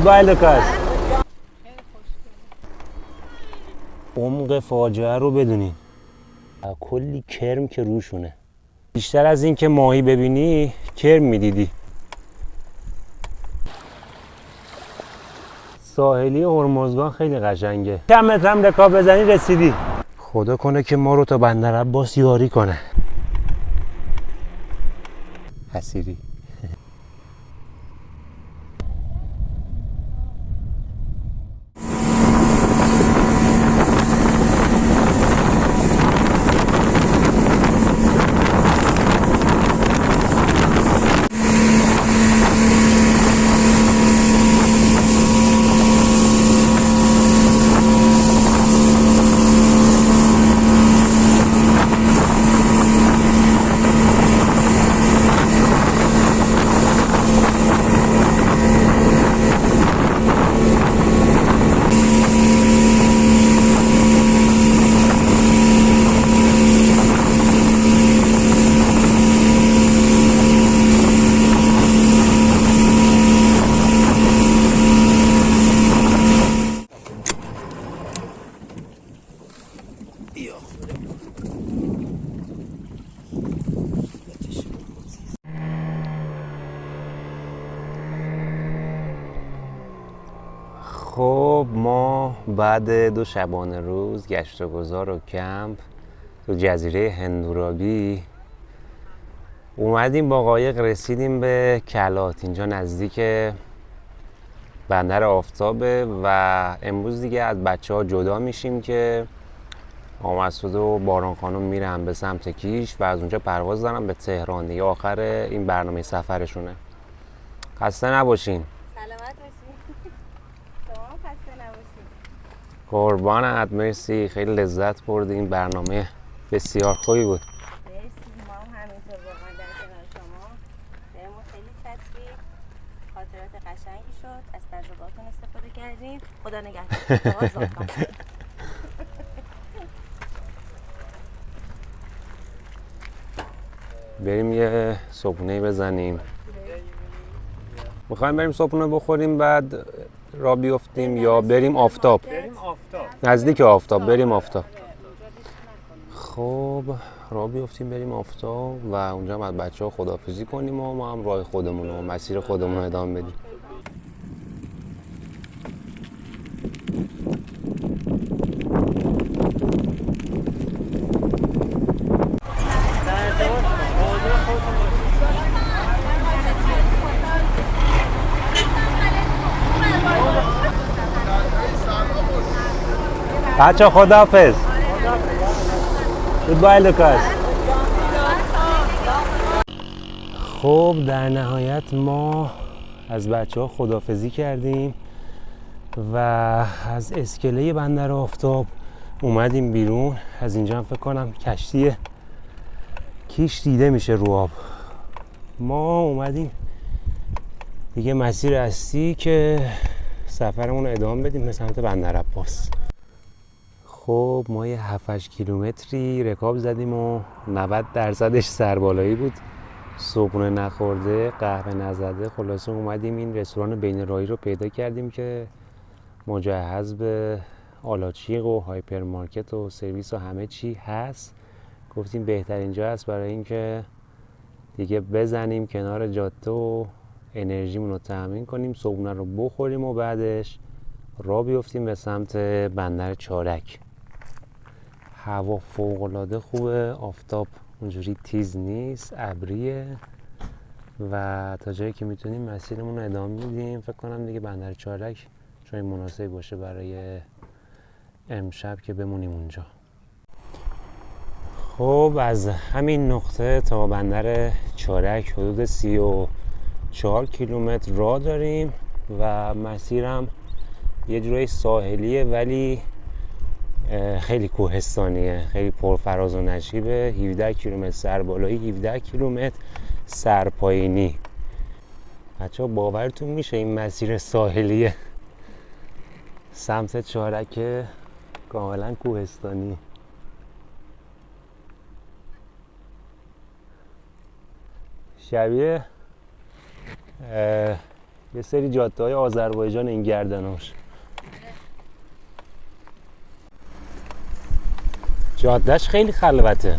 Goodbye لوکاس. عمق فاجعه رو بدونین کلی کرم که روشونه. بیشتر از این که ماهی ببینی کرم میدیدی. ساحلی هرمزگان خیلی قشنگه. چند متر هم رکاب بزنی رسیدی. خدا کنه که ما رو تا بندر عباس یاری کنه. حسیری. خب ما بعد 2 شبانه روز گشت و گذار و کمپ تو جزیره هندورابی اومدیم با قایق رسیدیم به کلات. اینجا نزدیک بندر آفتابه و امروز دیگه از بچه ها جدا میشیم که آمسعود و باران خانم میرن به سمت کیش و از اونجا پرواز دارن به تهران. دیگه آخر این برنامه سفرشونه. خسته نباشین. سلامت باشین. شما خسته نباشین. قربانت، مرسی. خیلی لذت بردیم. برنامه بسیار خوبی بود. مرسی. ما هم همینطور واقعا در کنار شما. بهمون خیلی چسبید. خاطرات قشنگی شد. از تجربهاتون استفاده کردیم. خدا نگهدار. بریم یه صبحونه بزنیم. میخوایم بریم صبحونه بخوریم بعد راه بیفتیم یا بریم آفتاب؟ بریم آفتاب. نزدیک آفتاب بریم آفتاب. خب راه بیفتیم بریم آفتاب و اونجا هم از بچه‌ها خداحافظی کنیم و ما هم راه خودمون و مسیر خودمون رو ادامه بدیم. بچه خداحافظ. Goodbye لوکاس. خب در نهایت ما از بچه ها خداحافظی کردیم و از اسکله بندر آفتاب اومدیم بیرون. از اینجا هم فکر کنم کشتی کیش دیده میشه رو آب. ما اومدیم دیگه مسیر اصلی که سفرمون رو ادامه بدیم به سمت بندر عباس. خب ما یه 7-8 کیلومتری رکاب زدیم و 90% سربالایی بود. صبحونه نخورده، قهوه نزده. خلاصه اومدیم این رستوران بین راهی رو پیدا کردیم که مجهز به آلاچیق و هایپرمارکت و سرویس و همه چی هست. گفتیم بهترین جا هست برای اینکه دیگه بزنیم کنار جاده و انرژیمون رو تامین کنیم، صبحونه رو بخوریم و بعدش راه بیفتیم به سمت بندر چارک. هوا فوق‌العاده خوبه، آفتاب اونجوری تیز نیست، ابریه و تا جایی که میتونیم مسیرمون رو ادامه میدیم. فکر کنم دیگه بندر چارک جای مناسبی باشه برای امشب که بمونیم اونجا. خب از همین نقطه تا بندر چارک حدود 34 کیلومتر راه داریم و مسیرم یه جورای ساحلیه ولی خیلی کوهستانیه، خیلی پرفراز و نشیبه. 17 کیلومتر سربالایی، 17 کیلومتر سرپایینی. بچه ها باورتون میشه این مسیر ساحلیه سمت چارک کاملا کوهستانی. شبیه یه سری جاده‌های آذربایجان این گردناش. جادهش خیلی خلوته.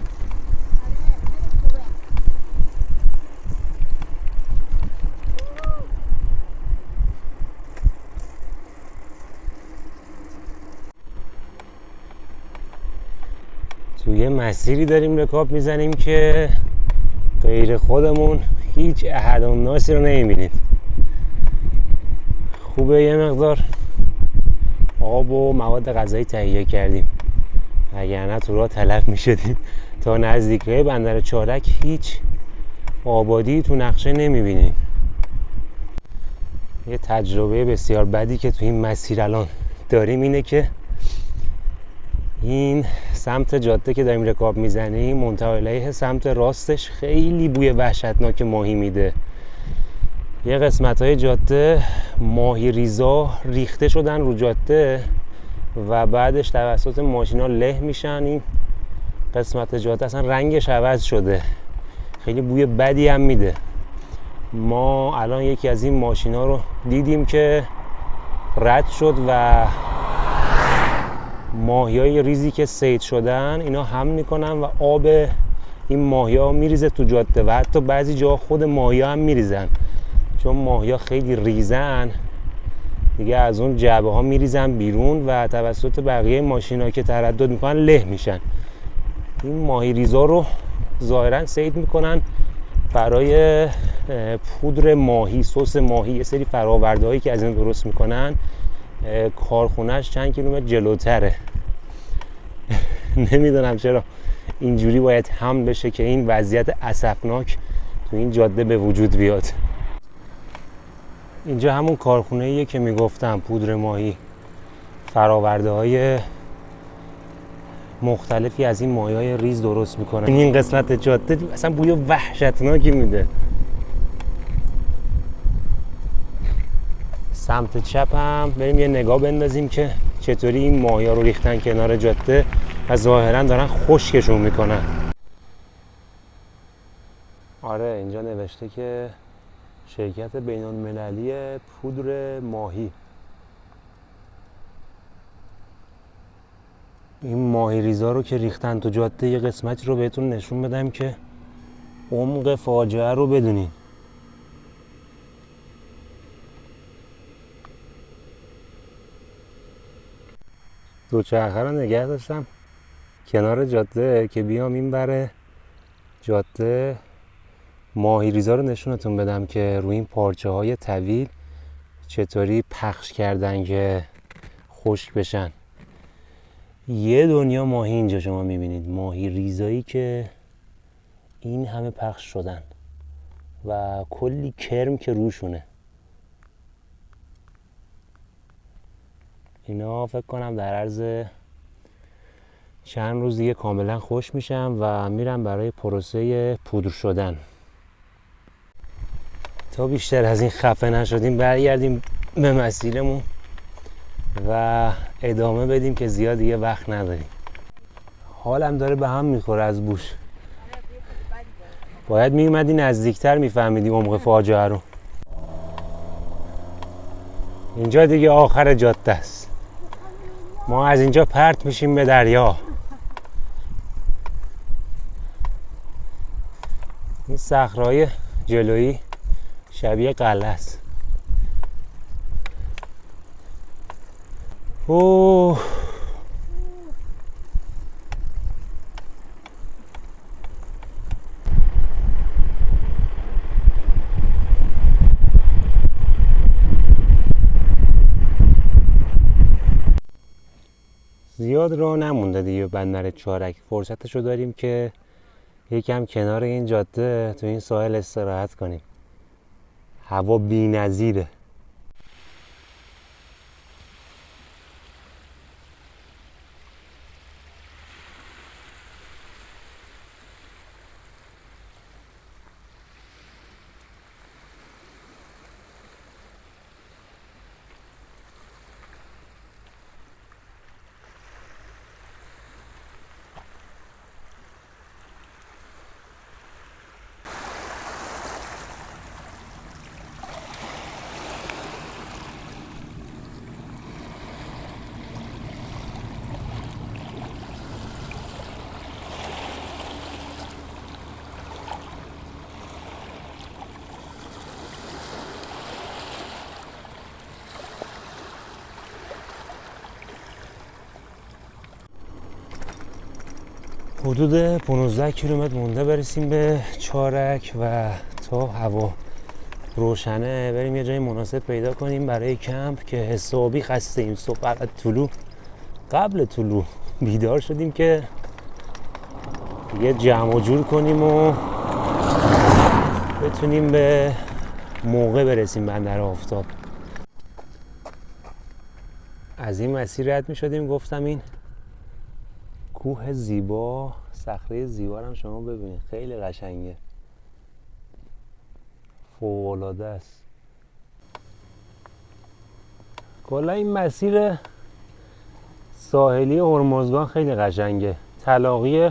توی مسیری داریم رکاب میزنیم که غیر خودمون هیچ احد الناسی رو نمیبینید. خوبه یه مقدار آب و مواد غذایی تهیه کردیم، وگرنه تو راه تلف میشدیم. تا نزدیکی بندر چارک هیچ آبادی تو نقشه نمیبینیم. یه تجربه بسیار بدی که تو این مسیر الان داریم اینه که این سمت جاده که داریم رکاب میزنیم منتهی علیه سمت راستش خیلی بوی وحشتناک ماهی میده. یه قسمت های جاده ماهی ریزا ریخته شدن رو جاده و بعدش توسط ماشینا له میشن. این قسمت جاده اصلا رنگش عوض شده، خیلی بوی بدی هم میده. ما الان یکی از این ماشینا رو دیدیم که رد شد و ماهیای ریزی که صید شدن اینا هم میکنن و آب این ماهیا میریزه تو جاده و حتی بعضی جا خود ماهیا هم میریزن، چون ماهیا خیلی ریزن دیگه از اون جعبه ها میریزن بیرون و توسط بقیه ماشینا که تردد میکنن له میشن. این ماهی ریزا رو ظاهرا صید میکنن برای پودر ماهی، سس ماهی. یه سری فرآورده هایی که از این درست میکنن کارخونهش چند کیلومتر جلوتره. نمیدونم چرا اینجوری باید حمل بشه که این وضعیت اسفناک تو این جاده به وجود بیاد. اینجا همون کارخونه‌ایه که میگفتم پودر ماهی، فرآورده های مختلفی از این ماهی‌های ریز درست میکنن. این قسمت جاده اصلا بوی وحشتناکی میده. سمت چپ هم بریم یه نگاه بندازیم که چطوری این ماهی‌ها رو ریختن کنار جاده و ظاهرا دارن خشکشون میکنن. آره اینجا نوشته که شرکت بین‌المللی پودر ماهی. این ماهی ریزا رو که ریختن تو جاده یه قسمتی رو بهتون نشون بدم که عمق فاجعه رو بدونین. دوچرخه رو نگه داشتم کنار جاده که بیام این بره جاده ماهی ریزا رو نشونتون بدم که روی این پارچه های طویل چطوری پخش کردن که خشک بشن. یه دنیا ماهی اینجا شما میبینید، ماهی ریزایی که این همه پخش شدن و کلی کرم که روشونه. اینا فکر کنم در عرض چند روز دیگه کاملا خشک میشن و میرن برای پروسه پودر شدن. تا بیشتر از این خفه نشدیم برگردیم به مسیرمون و ادامه بدیم که زیاد دیگه وقت نداریم. حالم داره به هم میخوره از بوش. باید میومدی نزدیکتر میفهمیدی عمق فاجعه رو. اینجا دیگه آخر جاده است. ما از اینجا پرت میشیم به دریا. این صخره‌های جلویی شبیه قلعه است. اوه زیاد راه نمونده دیگه بندر چارک. فرصتشو داریم که یکم کنار این جاده تو این ساحل استراحت کنیم. هوا بی‌نظیره. حدود 15 کیلومتر مونده برسیم به چارک و تا هوا روشنه بریم یه جای مناسب پیدا کنیم برای کمپ که حسابی خسته ایم. صبح فقط قبل طلوع بیدار شدیم که یه جمع و جور کنیم و بتونیم به موقع برسیم بندر آفتاب. از این مسیر رد می شدیم. گفتم این کوه زیبا، صخره زیبا هم شما ببینید، خیلی قشنگه، فوق‌العاده است. کلا این مسیر ساحلی هرمزگان خیلی قشنگه. تلاقی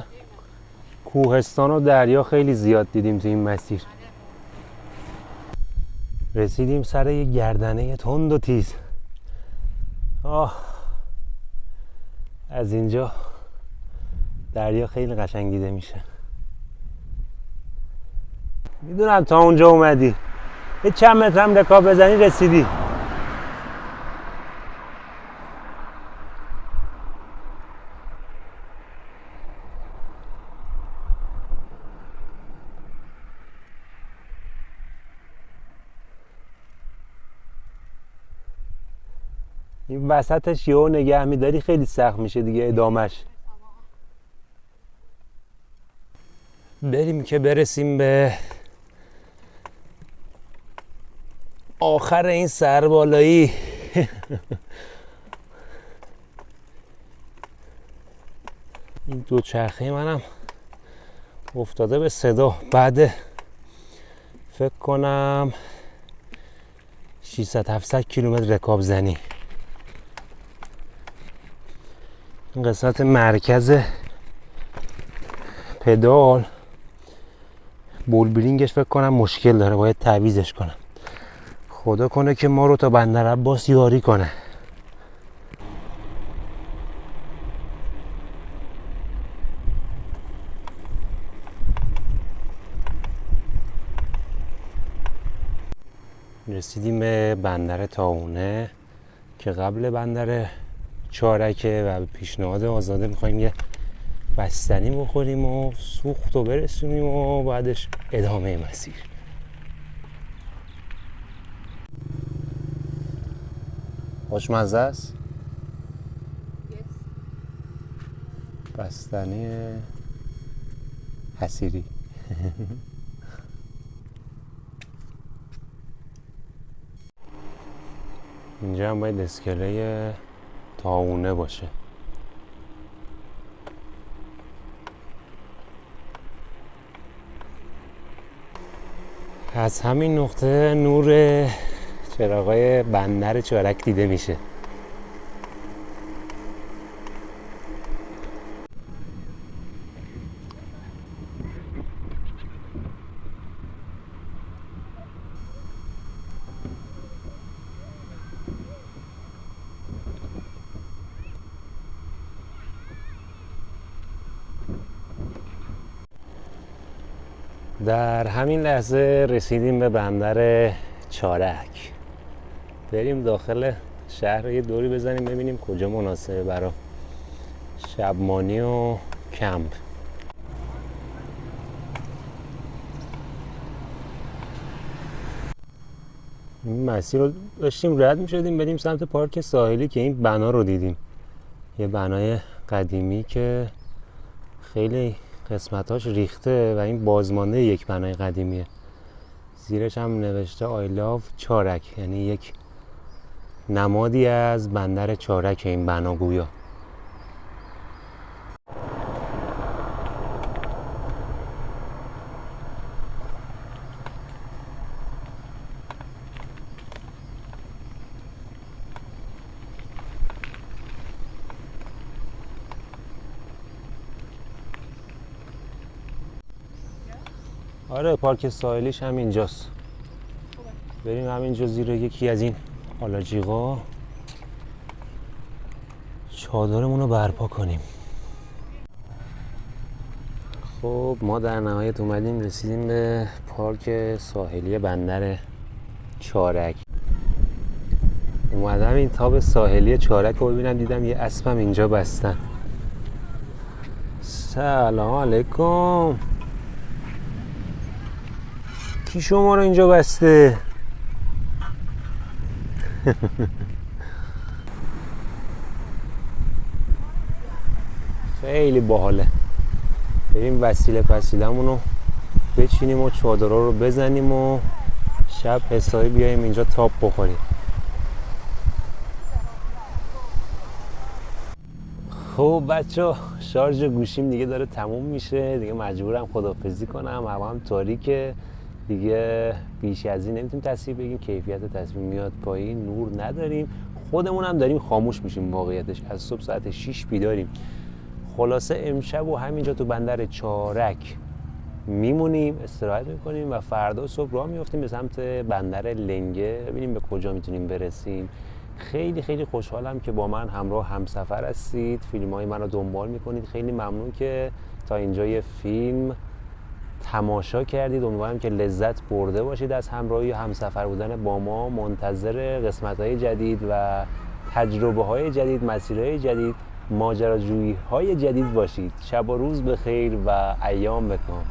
کوهستان و دریا خیلی زیاد دیدیم تو این مسیر. رسیدیم سر یه گردنه تند و تیز. از اینجا دریا خیلی قشنگ دیده میشه. میدونم تا اونجا اومدی، یه چند متر هم رکاب بزنی رسیدی. این وسطش یهو نگه میداری خیلی سخت میشه دیگه ادامش. بریم که برسیم به آخر این سربالایی. این دوچرخه منم افتاده به صدا بعد فکر کنم 600-700 کیلومتر رکاب زنی. این قسمت مرکز پدال بولبرینگش فکر کنم مشکل داره، باید تعویضش کنم. خدا کنه که ما رو تا بندر عباس یاری کنه. رسیدیم به بندر تاونه که قبل بندر چارکه و به پیشنهاد آزاده میخوایم یه بستنی بخوریم و سوخت رو برسونیم و بعدش ادامه مسیر. خوشمزه است. بستنی حصیری. اینجا هم باید اسکله تاونه باشه. از همین نقطه نور چراغای بندر چارک دیده میشه. در همین لحظه رسیدیم به بندر چارک. بریم داخل شهر یه دوری بزنیم ببینیم کجا مناسبه برای شبمانی و کمپ. این مسیر رو داشتیم رد می شدیم بریم سمت پارک ساحلی که این بنا رو دیدیم. یه بنای قدیمی که خیلی قسمتاش ریخته و این بازمانده یک بنای قدیمیه. زیرش هم نوشته I love چارک، یعنی یک نمادی از بندر چارک این بنا گویا. آره پارک ساحلیش هم اینجاست. بریم همینجا زیر یکی از این آلاجیقا چادرمون رو برپا کنیم. خب ما در نهایت اومدیم رسیدیم به پارک ساحلی بندر چارک. اومدم این تاب ساحلی چارک رو ببینم، دیدم یه اسبم اینجا بستن. سلام علیکم. کی شما رو اینجا بسته؟ خیلی باحاله. بریم وسیله پسیلمون رو بچینیم و چادرها رو بزنیم و شب حسابی بیایم اینجا تاپ بخوریم. خب بچه شارژ گوشیم دیگه داره تموم میشه، دیگه مجبورم خداحافظی کنم. هوا هم تاریکه دیگه، بیش از این نمیتونیم تصویر بگیم، کیفیت تصویر میاد پایین، نور نداریم، خودمون هم داریم خاموش میشیم. واقعیتش از صبح ساعت 6 بیداریم. خلاصه امشب و همینجا تو بندر چارک میمونیم، استراحت میکنیم و فردا صبح راه میافتیم به سمت بندر لنگه، ببینیم به کجا میتونیم برسیم. خیلی خیلی خوشحالم که با من همراه همسفر هستید، فیلم های من رو دنبال میکنید. خیلی ممنون که تا اینجای فیلم تماشا کردید. امیدوارم که لذت برده باشید از همراهی همسفر بودن با ما. منتظر قسمت های جدید و تجربه های جدید، مسیرهای جدید، ماجراجویی های جدید باشید. شب و روز بخیر و ایام بکام.